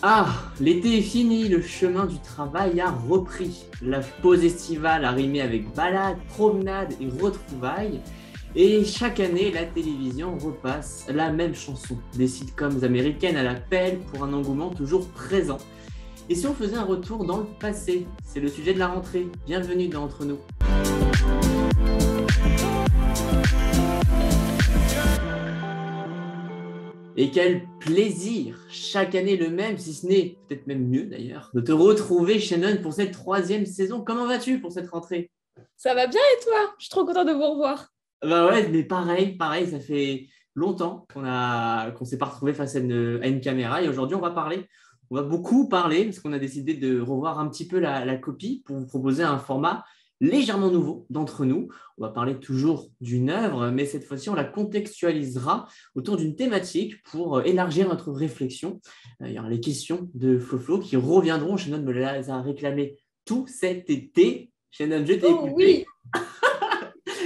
Ah, l'été est fini, le chemin du travail a repris. La pause estivale a rimé avec balade, promenade et retrouvailles. Et chaque année, la télévision repasse la même chanson. Des sitcoms américaines à l'appel pour un engouement toujours présent. Et si on faisait un retour dans le passé? C'est le sujet de la rentrée. Bienvenue dans Entre nous. Et quel plaisir, chaque année le même, si ce n'est peut-être même mieux d'ailleurs, de te retrouver, Shannon, pour cette troisième saison. Comment vas-tu pour cette rentrée? Ça va bien et toi? Je suis trop contente de vous revoir. Bah ouais, mais pareil, ça fait longtemps qu'on s'est pas retrouvé face à une caméra et aujourd'hui on va beaucoup parler parce qu'on a décidé de revoir un petit peu la copie pour vous proposer un format légèrement nouveau d'entre nous. On va parler toujours d'une œuvre, mais cette fois-ci, on la contextualisera autour d'une thématique pour élargir notre réflexion. Il y aura les questions de Flo qui reviendront. Shannon me les a réclamées tout cet été. Shannon, je t'ai Oh écouté oui,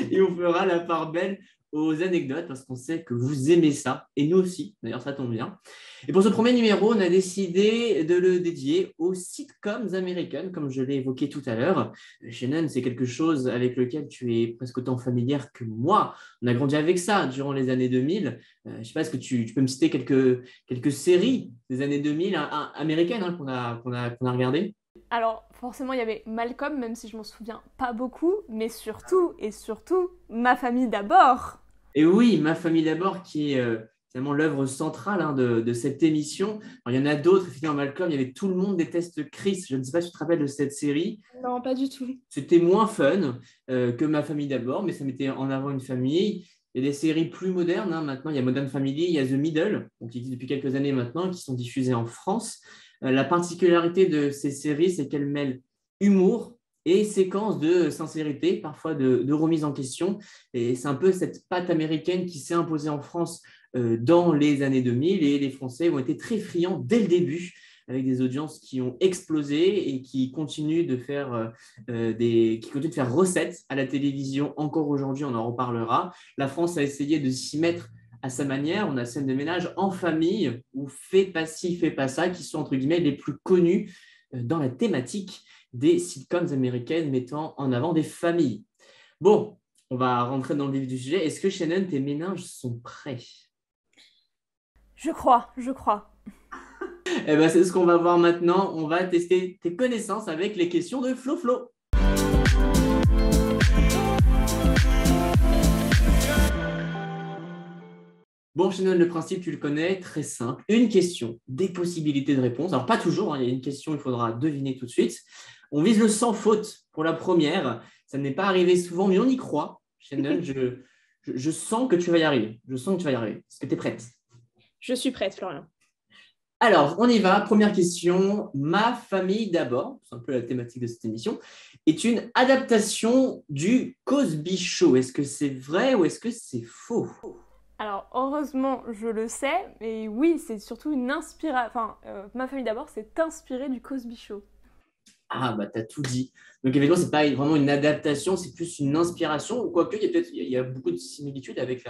et on fera la part belle aux anecdotes parce qu'on sait que vous aimez ça et nous aussi, d'ailleurs ça tombe bien. Et pour ce premier numéro, on a décidé de le dédier aux sitcoms américaines, comme je l'ai évoqué tout à l'heure. Shannon, c'est quelque chose avec lequel tu es presque autant familière que moi. On a grandi avec ça durant les années 2000. Je ne sais pas, est-ce que tu peux me citer quelques séries des années 2000 américaines qu'on a regardées? alors forcément il y avait Malcolm, même si je m'en souviens pas beaucoup, mais surtout et surtout Ma famille d'abord. Et oui, Ma famille d'abord, qui est finalement l'œuvre centrale de cette émission. Alors, il y en a d'autres, effectivement, Malcolm, il y avait Tout le monde déteste Chris. Je ne sais pas si tu te rappelles de cette série. Non, pas du tout. C'était moins fun que Ma famille d'abord, mais ça mettait en avant une famille. Il y a des séries plus modernes, hein. Maintenant, il y a Modern Family, il y a The Middle, donc, qui existe depuis quelques années maintenant, qui sont diffusées en France. La particularité de ces séries, c'est qu'elles mêlent humour et séquences de sincérité, parfois de remise en question. Et c'est un peu cette patte américaine qui s'est imposée en France dans les années 2000 et les Français ont été très friands dès le début avec des audiences qui ont explosé et qui continuent de faire recettes à la télévision encore aujourd'hui, on en reparlera. La France a essayé de s'y mettre à sa manière. On a Scène de ménage en famille ou Fais pas ci, fais pas ça, qui sont entre guillemets les plus connus dans la thématique des sitcoms américaines mettant en avant des familles. Bon, on va rentrer dans le vif du sujet. Est-ce que Shannon, tes méninges sont prêts? Je crois. Eh ben, c'est ce qu'on va voir maintenant. On va tester tes connaissances avec les questions de Flo Flo. Bon, Shannon, le principe, tu le connais, très simple. Une question, des possibilités de réponse. Alors, pas toujours, hein, il y a une question, il faudra deviner tout de suite. On vise le sans faute pour la première. Ça n'est pas arrivé souvent, mais on y croit. Shannon, je sens que tu vas y arriver. Je sens que tu vas y arriver. Est-ce que tu es prête? Je suis prête, Florian. Alors, on y va. Première question. Ma famille d'abord, c'est un peu la thématique de cette émission, est une adaptation du Cosby Show. Est-ce que c'est vrai ou est-ce que c'est faux? Alors heureusement je le sais, mais oui, c'est surtout une inspiration. Enfin, Ma famille d'abord, c'est inspiré du Cosby Show. Ah, bah, t'as tout dit. Donc, effectivement, c'est pas vraiment une adaptation, c'est plus une inspiration. Quoique, il y a beaucoup de similitudes avec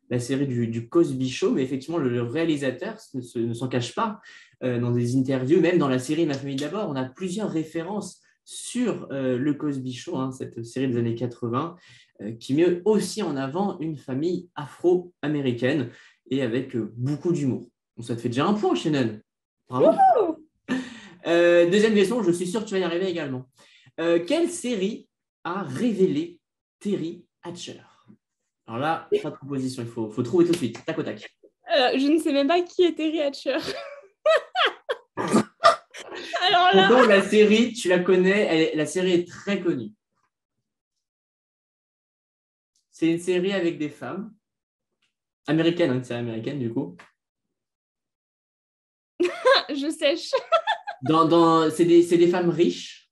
la série du Cosby Show, mais effectivement, le réalisateur ne s'en cache pas dans des interviews, même dans la série Ma famille d'abord. On a plusieurs références sur le Cosby Show, hein, cette série des années 80, qui met aussi en avant une famille afro-américaine et avec beaucoup d'humour. Donc, ça te fait déjà un point, Shannon. Bravo. Wouhou. Deuxième question, je suis sûr que tu vas y arriver également. Quelle série a révélé Terry Hatcher? Alors là, pas de proposition, il faut trouver tout de suite, tac au tac. Je ne sais même pas qui est Terry Hatcher. Alors là, Pourtant, la série, tu la connais, la série est très connue. C'est une série avec des femmes, américaines, hein, une série américaine du coup. je sèche. C'est des femmes riches.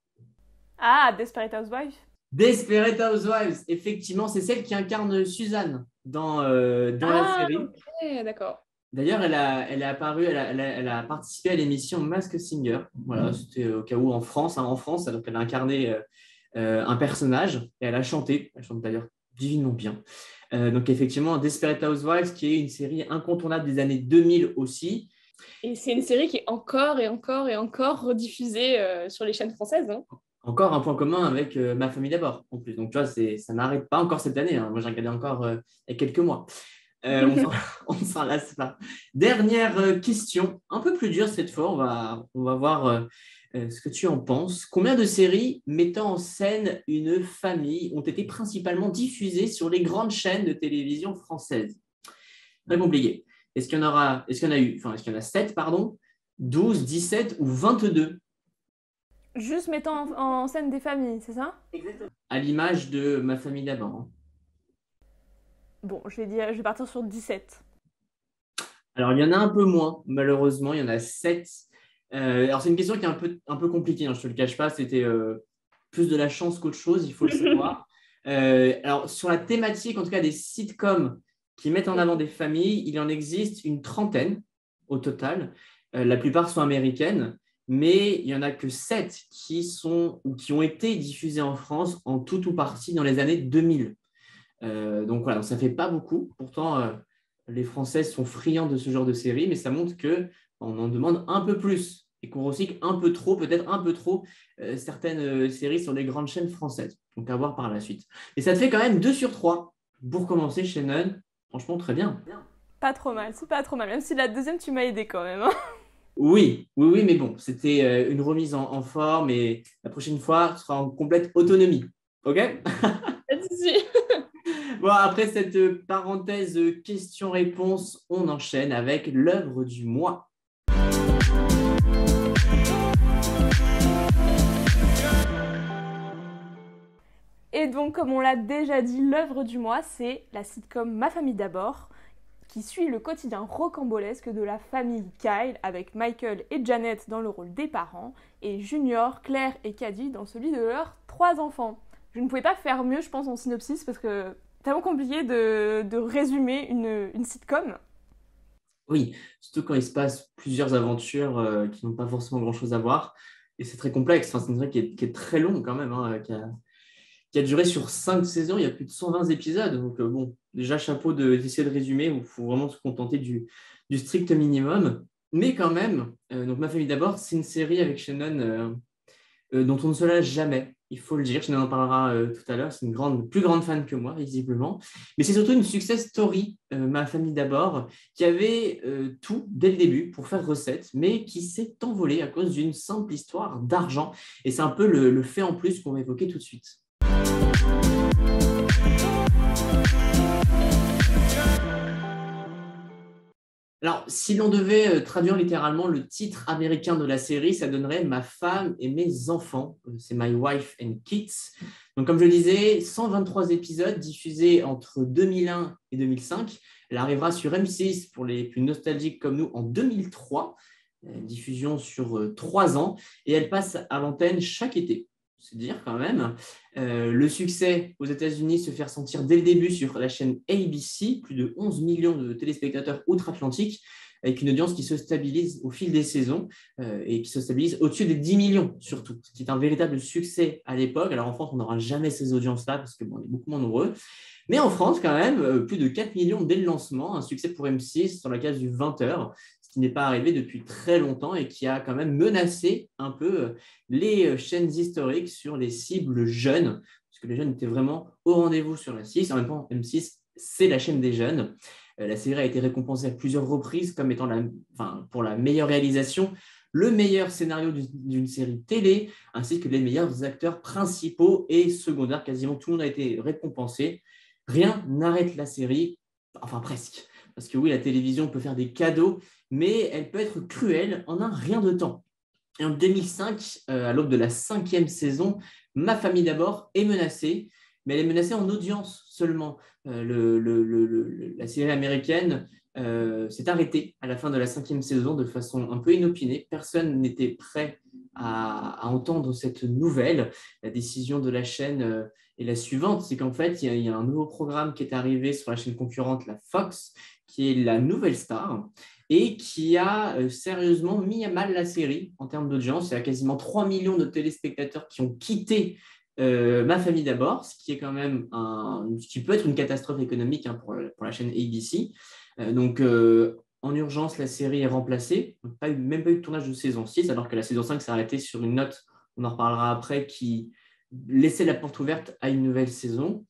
Ah, Desperate Housewives. Desperate Housewives, effectivement, c'est celle qui incarne Suzanne dans la Ah, série. ok, d'accord. D'ailleurs, elle est apparue, elle a participé à l'émission Masked Singer. Voilà, c'était au cas où en France, hein, donc elle a incarné un personnage et elle a chanté. Elle chante d'ailleurs divinement bien. Donc effectivement, Desperate Housewives, qui est une série incontournable des années 2000 aussi, Et c'est une série qui est encore et encore et encore rediffusée sur les chaînes françaises. Hein. Encore un point commun avec Ma famille d'abord, en plus. Donc, tu vois, ça n'arrête pas encore cette année. Hein. Moi, j'ai regardé encore il y a quelques mois. On ne s'en lasse pas. Dernière question, un peu plus dure cette fois. On va voir ce que tu en penses. Combien de séries mettant en scène une famille ont été principalement diffusées sur les grandes chaînes de télévision françaises? Très compliqué. Est-ce qu'il y en a 7, pardon, 12, 17 ou 22? Juste mettant en scène des familles, c'est ça? À l'image de Ma famille d'avant. Hein. Bon, je vais partir sur 17. Alors, il y en a un peu moins, malheureusement. Il y en a 7. Alors, c'est une question qui est un peu compliquée, hein, je ne te le cache pas. C'était plus de la chance qu'autre chose, il faut le savoir. Alors, sur la thématique, en tout cas, des sitcoms qui mettent en avant des familles, il en existe une trentaine au total. La plupart sont américaines, mais il n'y en a que 7 qui ont été diffusées en France en tout ou partie dans les années 2000. Donc voilà, ça ne fait pas beaucoup. Pourtant, les Français sont friands de ce genre de série, mais ça montre qu'on en demande un peu plus et qu'on recycle un peu trop, peut-être un peu trop, certaines séries sur les grandes chaînes françaises. Donc à voir par la suite. Et ça te fait quand même 2 sur 3 pour commencer, Shannon. Franchement, très bien. Pas trop mal, c'est pas trop mal. Même si la deuxième, tu m'as aidé quand même. Hein. Oui, mais bon, c'était une remise en forme et la prochaine fois, ce sera en complète autonomie. OK? Pas de souci. Bon, après cette parenthèse question-réponse, on enchaîne avec l'œuvre du mois. Et donc, comme on l'a déjà dit, l'œuvre du mois, c'est la sitcom Ma famille d'abord, qui suit le quotidien rocambolesque de la famille Kyle, avec Michael et Janet dans le rôle des parents, et Junior, Claire et Caddy dans celui de leurs 3 enfants. Je ne pouvais pas faire mieux, je pense, en synopsis, parce que c'est tellement compliqué de résumer une sitcom. Oui, surtout quand il se passe plusieurs aventures qui n'ont pas forcément grand-chose à voir. Et c'est très complexe. Enfin, c'est une série qui est très longue quand même, hein, qui a duré sur 5 saisons. Il y a plus de 120 épisodes. Donc bon, déjà, chapeau d'essayer de résumer. Il faut vraiment se contenter du strict minimum. Mais quand même, donc Ma famille d'abord, c'est une série avec Shannon dont on ne se lasse jamais. Il faut le dire, Shannon en parlera tout à l'heure. C'est une plus grande fan que moi, visiblement. Mais c'est surtout une success story, Ma famille d'abord, qui avait tout dès le début pour faire recette, mais qui s'est envolée à cause d'une simple histoire d'argent. Et c'est un peu le fait en plus qu'on va évoquer tout de suite. Alors, si l'on devait traduire littéralement le titre américain de la série, ça donnerait Ma femme et mes enfants. C'est My Wife and Kids. Donc, comme je le disais, 123 épisodes diffusés entre 2001 et 2005. Elle arrivera sur M6 pour les plus nostalgiques comme nous en 2003. Diffusion sur 3 ans. Et elle passe à l'antenne chaque été. C'est dire quand même. Le succès aux États-Unis se fait ressentir dès le début sur la chaîne ABC, plus de 11 millions de téléspectateurs outre-Atlantique, avec une audience qui se stabilise au fil des saisons et qui se stabilise au-dessus des 10 millions surtout, ce qui est un véritable succès à l'époque. Alors en France, on n'aura jamais ces audiences-là parce qu'on est beaucoup moins nombreux. Mais en France, quand même, plus de 4 millions dès le lancement, un succès pour M6 sur la case du 20h, ce qui n'est pas arrivé depuis très longtemps et qui a quand même menacé un peu les chaînes historiques sur les cibles jeunes, parce que les jeunes étaient vraiment au rendez-vous sur la 6. En même temps, M6, c'est la chaîne des jeunes. La série a été récompensée à plusieurs reprises comme étant pour la meilleure réalisation, le meilleur scénario d'une série télé, ainsi que les meilleurs acteurs principaux et secondaires. Quasiment tout le monde a été récompensé. Rien n'arrête la série, enfin presque. Parce que oui, la télévision peut faire des cadeaux, mais elle peut être cruelle en un rien de temps. Et en 2005, à l'aube de la 5e saison, Ma famille d'abord est menacée, mais elle est menacée en audience seulement. La série américaine s'est arrêtée à la fin de la 5e saison de façon un peu inopinée. Personne n'était prêt à entendre cette nouvelle. La décision de la chaîne est la suivante, c'est qu'en fait, il y a un nouveau programme qui est arrivé sur la chaîne concurrente, la Fox, qui est la nouvelle star, et qui a sérieusement mis à mal la série en termes d'audience. Il y a quasiment 3 millions de téléspectateurs qui ont quitté Ma famille d'abord, ce qui est quand même ce qui peut être une catastrophe économique hein, pour la chaîne ABC. Donc, en urgence, la série est remplacée. Même pas eu de tournage de saison 6, alors que la saison 5 s'est arrêtée sur une note, on en reparlera après, qui laissait la porte ouverte à une nouvelle saison.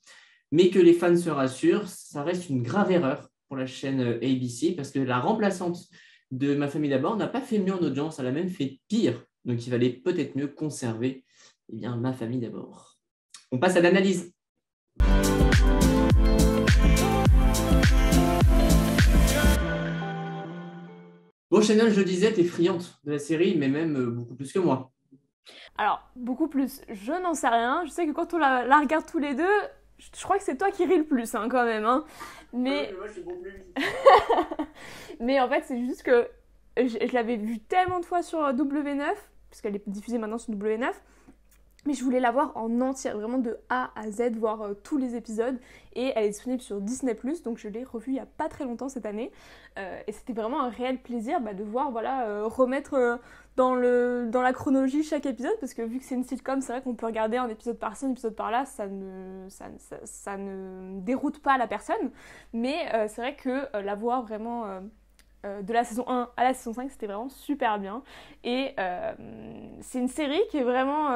Mais que les fans se rassurent, ça reste une grave erreur pour la chaîne ABC, parce que la remplaçante de Ma famille d'abord n'a pas fait mieux en audience, elle a même fait pire. Donc il valait peut-être mieux conserver Ma famille d'abord. On passe à l'analyse. Bon, Chanel, je le disais, t'es friande de la série, mais même beaucoup plus que moi. Alors, beaucoup plus, je n'en sais rien. Je sais que quand on la regarde tous les deux, je crois que c'est toi qui ris le plus, hein, quand même. Hein. Mais... moi, je suis bon plus. Mais en fait, c'est juste que je l'avais vue tellement de fois sur W9, puisqu'elle est diffusée maintenant sur W9, mais je voulais la voir en entière, vraiment de A à Z, voir tous les épisodes. Et elle est disponible sur Disney+, donc je l'ai revue il n'y a pas très longtemps cette année. Et c'était vraiment un réel plaisir de voir, remettre dans la chronologie chaque épisode, parce que vu que c'est une sitcom, c'est vrai qu'on peut regarder un épisode par-ci, un épisode par-là, ça ne déroute pas la personne. Mais c'est vrai que la voir vraiment... de la saison 1 à la saison 5, c'était vraiment super bien. Et c'est une série qui est vraiment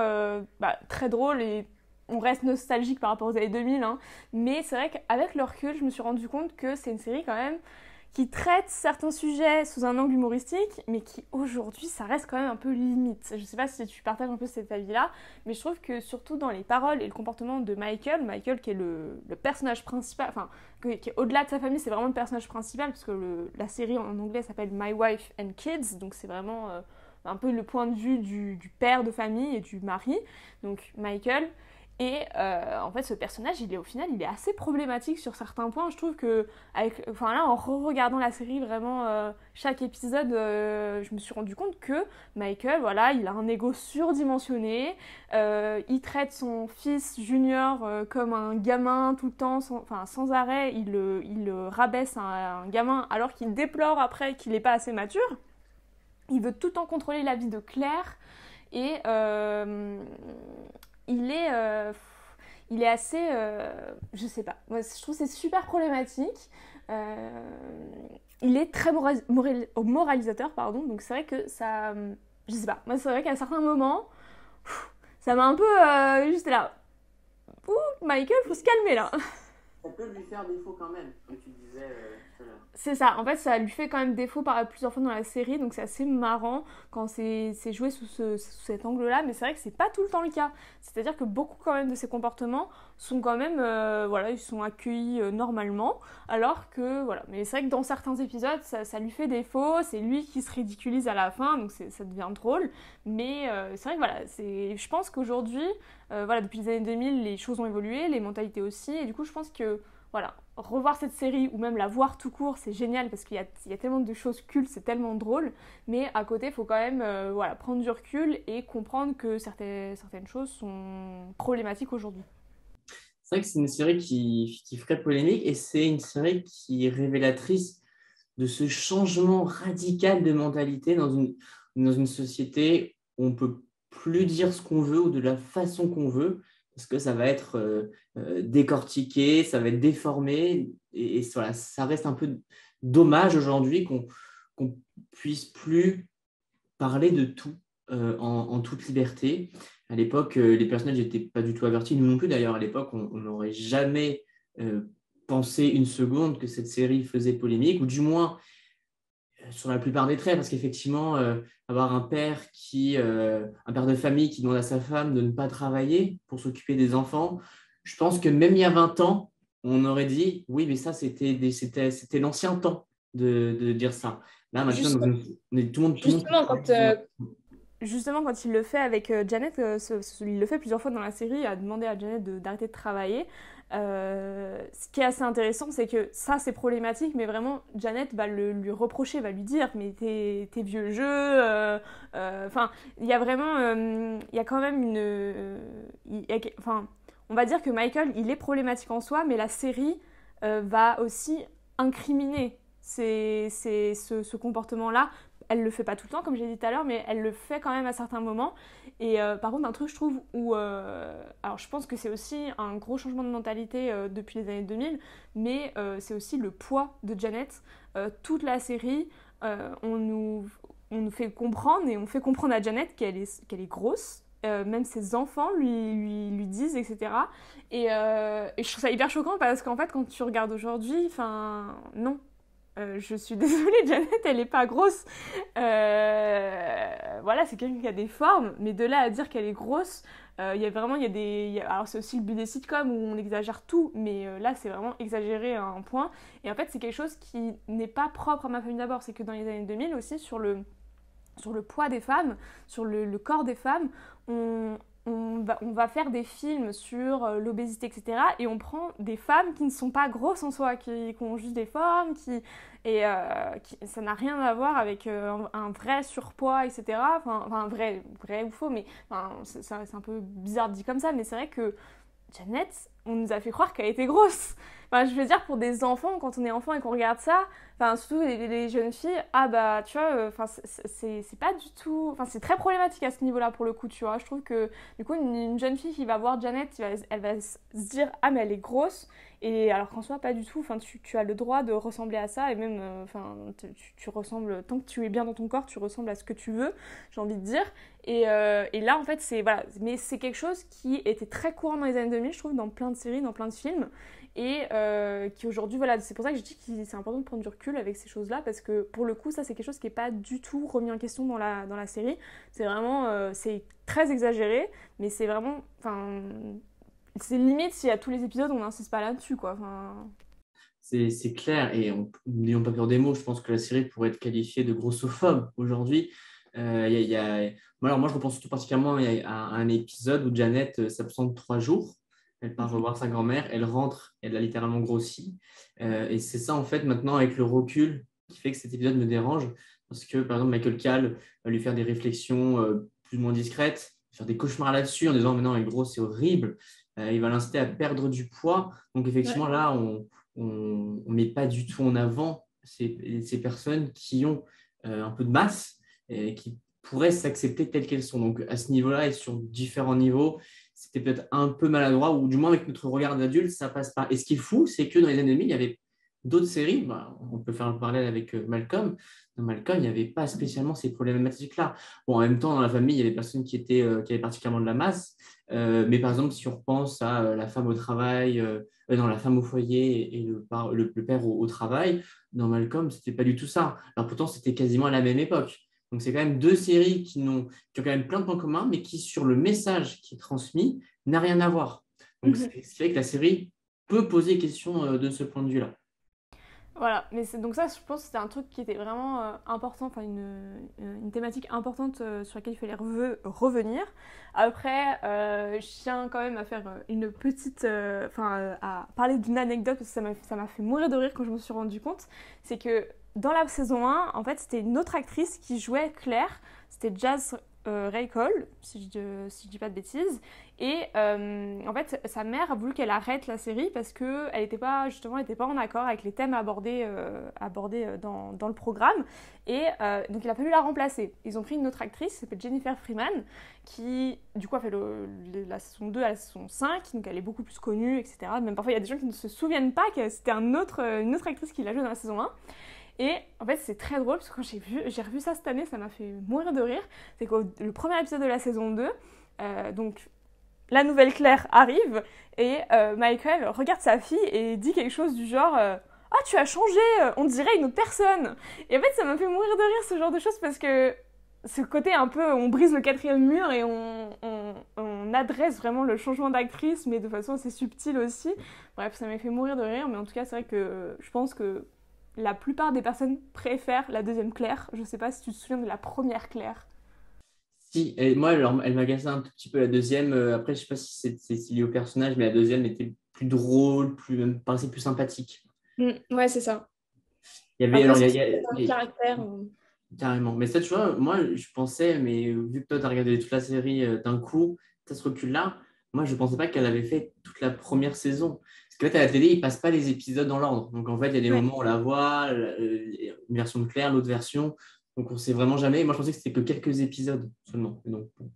très drôle et on reste nostalgique par rapport aux années 2000. Hein. Mais c'est vrai qu'avec le recul, je me suis rendu compte que c'est une série quand même qui traite certains sujets sous un angle humoristique, mais qui aujourd'hui, ça reste quand même un peu limite. Je sais pas si tu partages un peu cet avis-là, mais je trouve que surtout dans les paroles et le comportement de Michael qui est le personnage principal, enfin, qui est au-delà de sa famille, c'est vraiment le personnage principal, parce que la série en anglais s'appelle My Wife and Kids, donc c'est vraiment un peu le point de vue du père de famille et du mari, donc Michael. Et en fait, ce personnage, au final, il est assez problématique sur certains points. Je trouve que, en re-regardant la série, vraiment, chaque épisode, je me suis rendu compte que Michael, voilà, il a un ego surdimensionné. Il traite son fils junior comme un gamin tout le temps, sans arrêt. Il le rabaisse à un gamin alors qu'il déplore après qu'il n'est pas assez mature. Il veut tout le temps contrôler la vie de Claire. Et il est assez... je sais pas. Moi, je trouve que c'est super problématique. Il est très moralisateur, pardon. Donc c'est vrai que ça... Je sais pas. Moi, c'est vrai qu'à certains moments, ça m'a un peu... juste là. Ouh, Michael, faut se calmer là. Ça peut lui faire défaut quand même, comme tu disais. C'est ça, en fait ça lui fait quand même défaut plusieurs fois dans la série, donc c'est assez marrant quand c'est joué sous cet angle-là, mais c'est vrai que c'est pas tout le temps le cas. C'est-à-dire que beaucoup quand même de ces comportements sont quand même, ils sont accueillis normalement, alors que, voilà. Mais c'est vrai que dans certains épisodes, ça lui fait défaut, c'est lui qui se ridiculise à la fin, donc ça devient drôle, mais c'est vrai que voilà, je pense qu'aujourd'hui, depuis les années 2000, les choses ont évolué, les mentalités aussi, et du coup je pense que, voilà, revoir cette série ou même la voir tout court, c'est génial parce qu'il y a tellement de choses cultes, c'est tellement drôle. Mais à côté, il faut quand même prendre du recul et comprendre que certaines choses sont problématiques aujourd'hui. C'est vrai que c'est une série qui ferait polémique et c'est une série qui est révélatrice de ce changement radical de mentalité dans une société où on ne peut plus dire ce qu'on veut ou de la façon qu'on veut, parce que ça va être décortiqué, ça va être déformé, et voilà, ça reste un peu dommage aujourd'hui qu'on puisse plus parler de tout en toute liberté. À l'époque, les personnages n'étaient pas du tout avertis, nous non plus d'ailleurs. À l'époque, on n'aurait jamais pensé une seconde que cette série faisait polémique, ou du moins sur la plupart des traits, parce qu'effectivement, avoir un père de famille qui demande à sa femme de ne pas travailler pour s'occuper des enfants, je pense que même il y a 20 ans, on aurait dit, oui, mais ça, c'était l'ancien temps de dire ça. Là, maintenant, tout le monde... Justement, quand il le fait avec Janet, il le fait plusieurs fois dans la série, à demander à Janet d'arrêter de travailler. Ce qui est assez intéressant, c'est que ça, c'est problématique, mais vraiment, Janet va lui reprocher, va lui dire, mais tes vieux jeux... il y a vraiment... il y a quand même on va dire que Michael, il est problématique en soi, mais la série va aussi incriminer ce comportement-là elle le fait pas tout le temps, comme j'ai dit tout à l'heure, mais elle le fait quand même à certains moments. Et par contre, un truc, je trouve, où... alors, je pense que c'est aussi un gros changement de mentalité depuis les années 2000, mais c'est aussi le poids de Janet. Toute la série, on nous fait comprendre, et on fait comprendre à Janet qu'elle est grosse. Même ses enfants lui disent, etc. Et je trouve ça hyper choquant parce qu'en fait, quand tu regardes aujourd'hui, enfin, non. Je suis désolée, Janet, elle est pas grosse. Voilà, c'est quelqu'un qui a des formes, mais de là à dire qu'elle est grosse, il y a vraiment, alors c'est aussi le but des sitcoms où on exagère tout, mais là c'est vraiment exagéré à un point. Et en fait, c'est quelque chose qui n'est pas propre à Ma famille d'abord, c'est que dans les années 2000 aussi, sur le poids des femmes, sur le corps des femmes, on va faire des films sur l'obésité, etc. Et on prend des femmes qui ne sont pas grosses en soi, qui ont juste des formes, ça n'a rien à voir avec un vrai surpoids, etc. Enfin vrai ou faux, mais c'est un peu bizarre dit comme ça, mais c'est vrai que Janet, on nous a fait croire qu'elle était grosse. Enfin, je veux dire, pour des enfants, quand on est enfant et qu'on regarde ça, enfin, surtout les jeunes filles, ah bah, tu vois, enfin, c'est pas du tout... Enfin, c'est très problématique à ce niveau-là, pour le coup, tu vois. Je trouve que, du coup, une jeune fille qui va voir Janet, elle va se dire, ah, mais elle est grosse, et alors qu'en soi, pas du tout. Enfin, tu as le droit de ressembler à ça, et même, enfin, tu ressembles... Tant que tu es bien dans ton corps, tu ressembles à ce que tu veux, j'ai envie de dire. Et là, en fait, voilà. Mais c'est quelque chose qui était très courant dans les années 2000, je trouve, dans plein de séries, dans plein de films. Et qui aujourd'hui, voilà, c'est pour ça que je dis que c'est important de prendre du recul avec ces choses-là, parce que pour le coup, ça, c'est quelque chose qui n'est pas du tout remis en question dans la série. C'est vraiment, c'est très exagéré, mais c'est vraiment, enfin, c'est limite si à tous les épisodes, on n'insiste pas là-dessus, quoi. Enfin... C'est clair, et n'ayons pas peur des mots, je pense que la série pourrait être qualifiée de grossophobe aujourd'hui. Alors moi, je repense tout particulièrement à un épisode où Janet s'absente 3 jours. Elle part revoir sa grand-mère, elle rentre, elle a littéralement grossi. Et c'est ça, en fait, maintenant, avec le recul, qui fait que cet épisode me dérange. Parce que, par exemple, Michael Call va lui faire des réflexions plus ou moins discrètes, faire des cauchemars là-dessus, en disant maintenant, elle est grosse, c'est horrible. Il va l'inciter à perdre du poids. Donc, effectivement, Ouais. là, on ne met pas du tout en avant ces personnes qui ont un peu de masse et qui pourraient s'accepter telles qu'elles sont. Donc, à ce niveau-là et sur différents niveaux, c'était peut-être un peu maladroit, ou du moins avec notre regard d'adulte, ça passe pas. Et ce qui est fou, c'est que dans les années 2000, il y avait d'autres séries, on peut faire un parallèle avec Malcolm. Dans Malcolm, il n'y avait pas spécialement ces problématiques-là. Bon, en même temps, dans la famille, il y avait des personnes qui avaient particulièrement de la masse. Mais par exemple, si on repense à la femme au travail, la femme au foyer et le père au travail, dans Malcolm, c'était pas du tout ça. Alors pourtant, c'était quasiment à la même époque. Donc, c'est quand même deux séries qui ont quand même plein de points communs, mais qui, sur le message qui est transmis, n'a rien à voir. Donc, ce qui fait que la série peut poser question de ce point de vue-là. Voilà, mais donc ça, je pense que c'était un truc qui était vraiment important, enfin une thématique importante sur laquelle il fallait revenir. Après, je tiens quand même à faire une petite, à parler d'une anecdote parce que ça m'a fait mourir de rire quand je me suis rendu compte. C'est que dans la saison 1, en fait, c'était une autre actrice qui jouait Claire, c'était Jazz Ray Cole, si je dis pas de bêtises. Et en fait, sa mère a voulu qu'elle arrête la série parce qu'elle n'était pas en accord avec les thèmes abordés dans le programme. Et donc, il a fallu la remplacer. Ils ont pris une autre actrice qui s'appelle Jennifer Freeman, qui, du coup, a fait la saison 2 à la saison 5. Donc, elle est beaucoup plus connue, etc. Même parfois, il y a des gens qui ne se souviennent pas que c'était une autre actrice qui l'a jouée dans la saison 1. Et en fait, c'est très drôle parce que quand j'ai revu ça cette année, ça m'a fait mourir de rire. C'est que le premier épisode de la saison 2, donc la nouvelle Claire arrive et Michael regarde sa fille et dit quelque chose du genre ah, tu as changé, on dirait une autre personne. Et en fait, ça m'a fait mourir de rire ce genre de choses parce que ce côté un peu, on brise le quatrième mur et on adresse vraiment le changement d'actrice, mais de façon assez subtile aussi. Bref, ça m'a fait mourir de rire, mais en tout cas, c'est vrai que je pense que la plupart des personnes préfèrent la deuxième Claire. Je ne sais pas si tu te souviens de la première Claire. Si, et moi, alors, elle m'agaçait un tout petit peu la deuxième. Après, je ne sais pas si c'est lié au personnage, mais la deuxième était plus drôle, même paraissait plus sympathique. Ouais, c'est ça. Il y avait, Après, alors, c'est un caractère. Carrément. Mais ça, tu vois, moi, je pensais, mais vu que toi, tu as regardé toute la série d'un coup, tu as ce recul-là, moi, je ne pensais pas qu'elle avait fait toute la première saison. Parce que là, à la télé, ils ne passent pas les épisodes dans l'ordre. Donc, en fait, il y a des moments où on la voit, une version de Claire, l'autre version. Donc, on ne sait vraiment jamais. Moi, je pensais que c'était que quelques épisodes seulement. Donc, bon.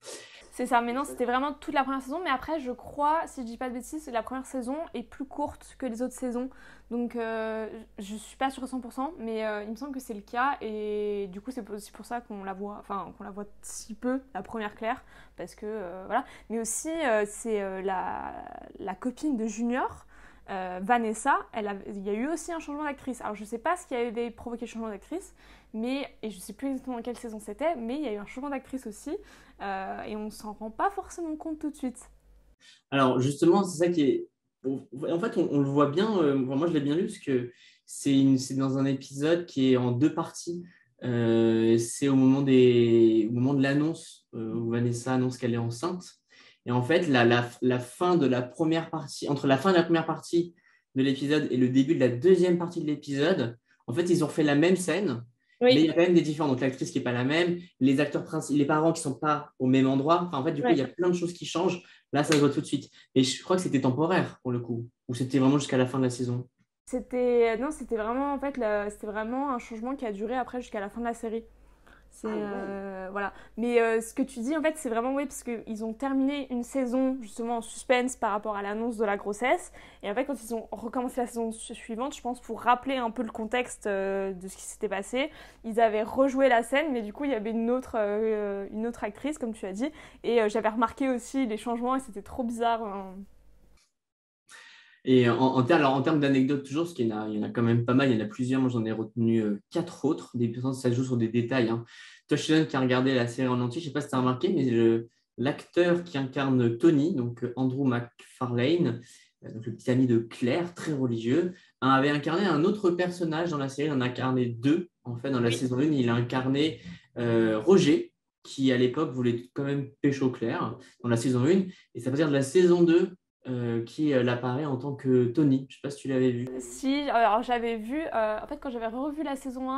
C'est ça, mais non, c'était vraiment toute la première saison. Mais après, je crois, si je dis pas de bêtises, la première saison est plus courte que les autres saisons. Donc, je suis pas sûre à 100%, mais il me semble que c'est le cas. Et du coup, c'est aussi pour ça qu'on la voit, enfin, qu'on la voit si peu, la première Claire. Parce que, voilà. Mais aussi, c'est la copine de Junior. Vanessa, il y a eu aussi un changement d'actrice. Alors je sais pas ce qui avait provoqué le changement d'actrice, et je sais plus exactement dans quelle saison c'était, mais il y a eu un changement d'actrice aussi, et on s'en rend pas forcément compte tout de suite. Alors, justement, c'est ça qui est. En fait, on le voit bien. Moi, je l'ai bien lu parce que c'est dans un épisode qui est en deux parties. C'est au moment de l'annonce où Vanessa annonce qu'elle est enceinte. Et en fait, la fin de la première partie, entre la fin de la première partie de l'épisode et le début de la deuxième partie de l'épisode, en fait, ils ont refait la même scène, mais il y a quand même des différences. Donc, l'actrice qui n'est pas la même, les acteurs principaux, les parents qui ne sont pas au même endroit. Enfin, en fait, du coup, il y a plein de choses qui changent. Là, ça se voit tout de suite. Et je crois que c'était temporaire pour le coup, ou c'était vraiment jusqu'à la fin de la saison. C'était vraiment en fait c'était vraiment un changement qui a duré après jusqu'à la fin de la série. Voilà. Mais ce que tu dis, en fait, c'est vraiment oui, parce qu'ils ont terminé une saison justement en suspense par rapport à l'annonce de la grossesse. Et en fait, quand ils ont recommencé la saison suivante, je pense pour rappeler un peu le contexte de ce qui s'était passé, ils avaient rejoué la scène, mais du coup, il y avait une autre actrice, comme tu as dit. Et j'avais remarqué aussi les changements et c'était trop bizarre. Et alors, en termes d'anecdotes, toujours, parce il y en a quand même pas mal, il y en a plusieurs. Moi, j'en ai retenu quatre autres. Ça se joue sur des détails. Hein. Toi, Sheldon, qui a regardé la série en entier, je ne sais pas si tu as remarqué, mais l'acteur qui incarne Tony, donc Andrew McFarlane, donc le petit ami de Claire, très religieux, avait incarné un autre personnage dans la série. Il en a incarné deux, en fait, dans la saison 1. Il a incarné Roger, qui à l'époque voulait quand même pécho Claire dans la saison 1. Et ça veut dire de la saison 2 qui l'apparaît en tant que Tony. Je ne sais pas si tu l'avais vu. Si, alors j'avais vu, en fait quand j'avais revu la saison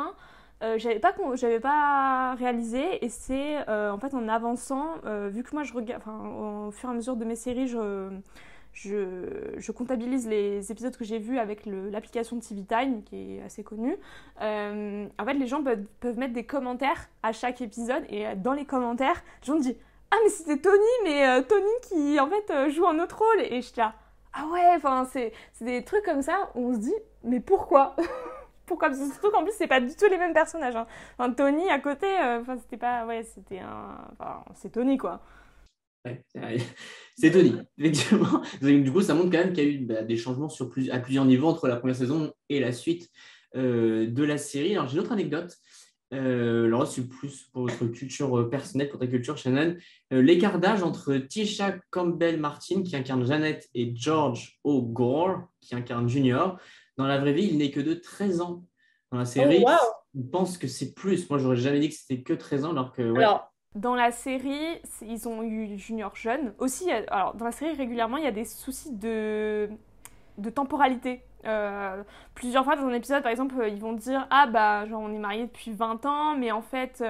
1, j'avais pas réalisé et c'est en fait en avançant, vu que moi je regarde, enfin au fur et à mesure de mes séries, je comptabilise les épisodes que j'ai vus avec l'application de TV Time qui est assez connue. En fait les gens peuvent mettre des commentaires à chaque épisode et dans les commentaires, les gens me disent ah mais c'était Tony, mais Tony qui en fait joue un autre rôle et je suis là ah ouais, enfin c'est des trucs comme ça où on se dit mais pourquoi pourquoi parce que surtout qu'en plus c'est pas du tout les mêmes personnages hein. Enfin, Tony à côté enfin c'était pas ouais c'était un enfin c'est Tony quoi. Ouais, c'est Tony, effectivement. Du coup, ça montre quand même qu'il y a eu des changements à plusieurs niveaux entre la première saison et la suite de la série. Alors, j'ai une autre anecdote. Alors, c'est plus pour votre culture personnelle, pour ta culture, Shannon. L'écart d'âge entre Tisha Campbell-Martin, qui incarne Janet, et George O'Gore, qui incarne Junior, dans la vraie vie, il n'est que de 13 ans. Dans la série, on pense que c'est plus. Moi, j'aurais jamais dit que c'était que 13 ans, alors que, ouais. Alors, dans la série, ils ont eu Junior jeune. Aussi, alors, dans la série, régulièrement, il y a des soucis de temporalité. Plusieurs fois dans un épisode, par exemple, ils vont dire ah bah genre on est mariés depuis 20 ans, mais en fait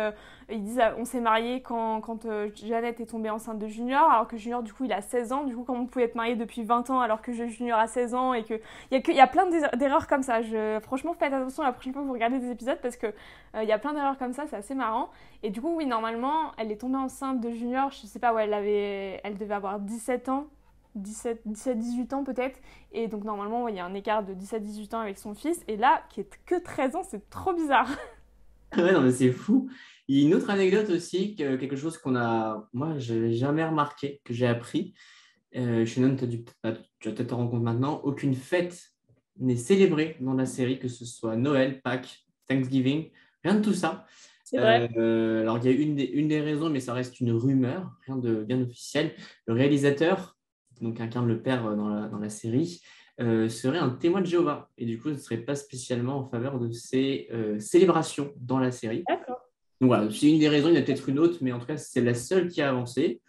ils disent on s'est mariés quand Janet est tombée enceinte de Junior, alors que Junior du coup il a 16 ans, du coup comment on pouvait être marié depuis 20 ans alors que Junior a 16 ans et il y a plein d'erreurs comme ça. Franchement faites attention la prochaine fois que vous regardez des épisodes parce que il y a plein d'erreurs comme ça, c'est assez marrant. Et du coup oui normalement elle est tombée enceinte de Junior, je sais pas ouais elle devait avoir 17 ans. 17-18 ans peut-être. Et donc normalement, il y a un écart de 17-18 ans avec son fils. Et là, qui est que 13 ans, c'est trop bizarre. Ouais, non, mais c'est fou. Il y a une autre anecdote aussi, quelque chose moi, je n'avais jamais remarqué, que j'ai appris. Shannon, tu vas peut-être te rendre compte maintenant, aucune fête n'est célébrée dans la série, que ce soit Noël, Pâques, Thanksgiving, rien de tout ça. C'est vrai. Alors, il y a une des raisons, mais ça reste une rumeur, rien de bien officiel. Le réalisateur, donc incarne le père dans la série, serait un témoin de Jéhovah. Et du coup, ce ne serait pas spécialement en faveur de ces célébrations dans la série. D'accord. Donc voilà, c'est une des raisons, il y en a peut-être une autre, mais en tout cas, c'est la seule qui a avancé.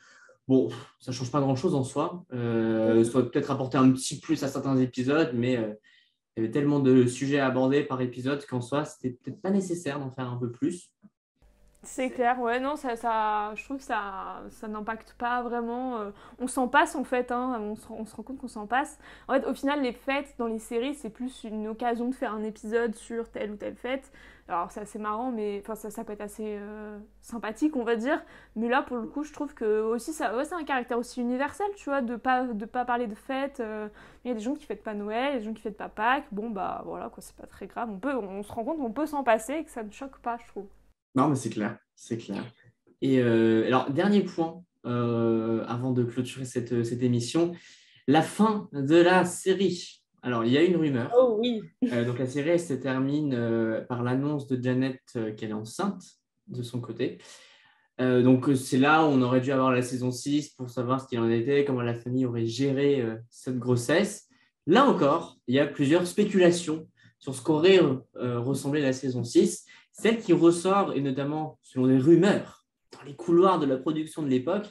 Bon, ça ne change pas grand-chose en soi. Ça va peut-être apporter un petit plus à certains épisodes, mais il y avait tellement de sujets à aborder par épisode qu'en soi, c'était peut-être pas nécessaire d'en faire un peu plus. C'est clair, ouais, non, je trouve que ça n'impacte pas vraiment. On s'en passe en fait, hein, on se rend compte qu'on s'en passe. En fait, au final, les fêtes dans les séries, c'est plus une occasion de faire un épisode sur telle ou telle fête. Alors, c'est assez marrant, mais enfin, ça peut être assez sympathique, on va dire. Mais là, pour le coup, je trouve que aussi, ouais, c'est un caractère aussi universel, tu vois, de pas parler de fêtes. Il y a des gens qui fêtent pas Noël, il y a des gens qui fêtent pas Pâques. Bon, bah voilà, quoi, c'est pas très grave. On se rend compte qu'on peut s'en passer et que ça ne choque pas, je trouve. Non, mais c'est clair, c'est clair. Et alors, dernier point, avant de clôturer cette émission, la fin de la série. Alors, il y a une rumeur. Oh oui. Donc, la série, elle se termine par l'annonce de Janet qu'elle est enceinte de son côté. Donc, c'est là où on aurait dû avoir la saison 6 pour savoir ce qu'il en était, comment la famille aurait géré cette grossesse. Là encore, il y a plusieurs spéculations sur ce qu'aurait ressemblé la saison 6. Celle qui ressort, et notamment selon les rumeurs dans les couloirs de la production de l'époque,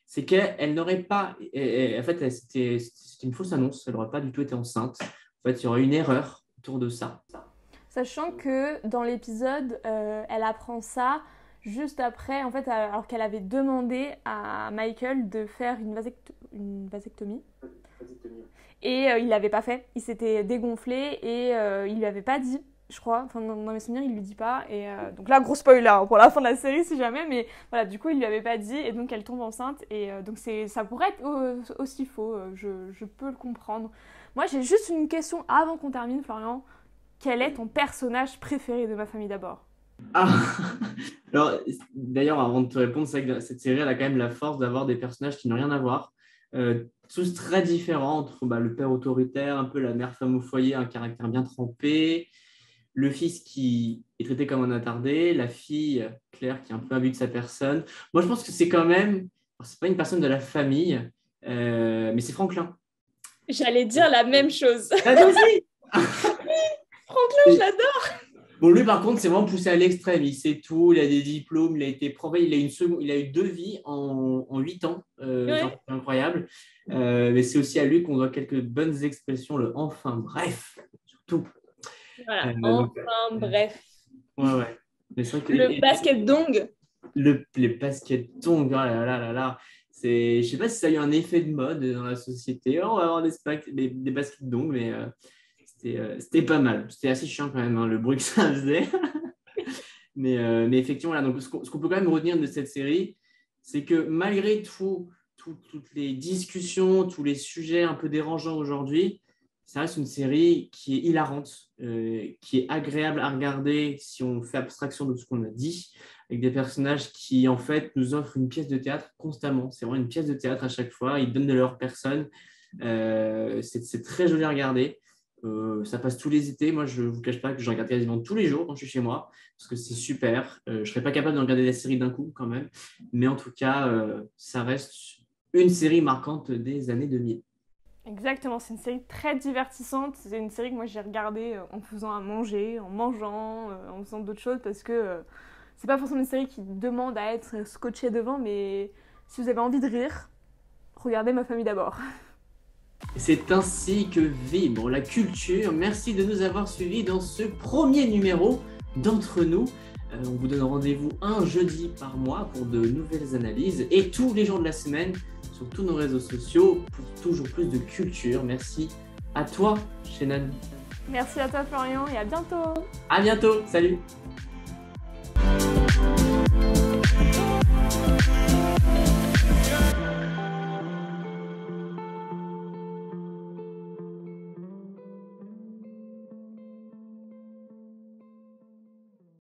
c'est qu'elle n'aurait pas... en fait, c'était une fausse annonce, elle n'aurait pas du tout été enceinte. En fait, il y aurait une erreur autour de ça. Sachant que dans l'épisode, elle apprend ça juste après, en fait, alors qu'elle avait demandé à Michael de faire une vasectomie. Et il l'avait pas fait, il s'était dégonflé et il lui avait pas dit, je crois, enfin dans mes souvenirs il lui dit pas, et donc là gros spoiler hein, pour la fin de la série si jamais, mais voilà, du coup il lui avait pas dit et donc elle tombe enceinte et donc ça pourrait être aussi faux, je peux le comprendre. Moi j'ai juste une question avant qu'on termine, Florian, quel est ton personnage préféré de Ma famille d'abord? Ah alors, d'ailleurs, avant de te répondre, c'est vrai que cette série elle a quand même la force d'avoir des personnages qui n'ont rien à voir. Tous très différents entre le père autoritaire, un peu la mère femme au foyer, un caractère bien trempé, le fils qui est traité comme un attardé, la fille Claire qui est un peu imbue de sa personne. Moi, je pense que c'est quand même, c'est pas une personne de la famille, mais c'est Franklin. J'allais dire la même chose. Ah, toi aussi. Franklin, je l'adore. Bon, lui, par contre, c'est vraiment poussé à l'extrême. Il sait tout, il a des diplômes, il a été prof, il a eu 2 vies en 8 ans. Ouais. Genre, c'est incroyable. Mais c'est aussi à lui qu'on doit quelques bonnes expressions, le enfin bref, surtout. Voilà, Donc, bref. ouais. Mais c'est vrai que, Le basket dong. les baskets tongs, oh là là là là. Je ne sais pas si ça a eu un effet de mode dans la société. Oh, on va avoir des baskets dong, mais c'était pas mal. C'était assez chiant quand même, hein, le bruit que ça faisait. mais effectivement, voilà, donc, ce qu'on peut quand même retenir de cette série, c'est que malgré toutes les discussions, tous les sujets un peu dérangeants aujourd'hui, ça reste une série qui est hilarante, qui est agréable à regarder si on fait abstraction de ce qu'on a dit, avec des personnages qui, en fait, nous offrent une pièce de théâtre constamment. C'est vraiment une pièce de théâtre à chaque fois. Ils donnent de leur personne. C'est très joli à regarder. Ça passe tous les étés. Moi, je ne vous cache pas que je regarde quasiment tous les jours quand je suis chez moi, parce que c'est super. Je ne serais pas capable de regarder la série d'un coup quand même. Mais en tout cas, ça reste une série marquante des années 2000. Exactement, c'est une série très divertissante. C'est une série que moi j'ai regardée en faisant à manger, en mangeant, en faisant d'autres choses parce que c'est pas forcément une série qui demande à être scotché devant, mais si vous avez envie de rire, regardez Ma famille d'abord. C'est ainsi que vibre la culture. Merci de nous avoir suivis dans ce premier numéro d'Entre nous. On vous donne rendez-vous un jeudi par mois pour de nouvelles analyses et tous les jours de la semaine sur tous nos réseaux sociaux pour toujours plus de culture. Merci à toi, Shannon. Merci à toi, Florian, et à bientôt. À bientôt. Salut.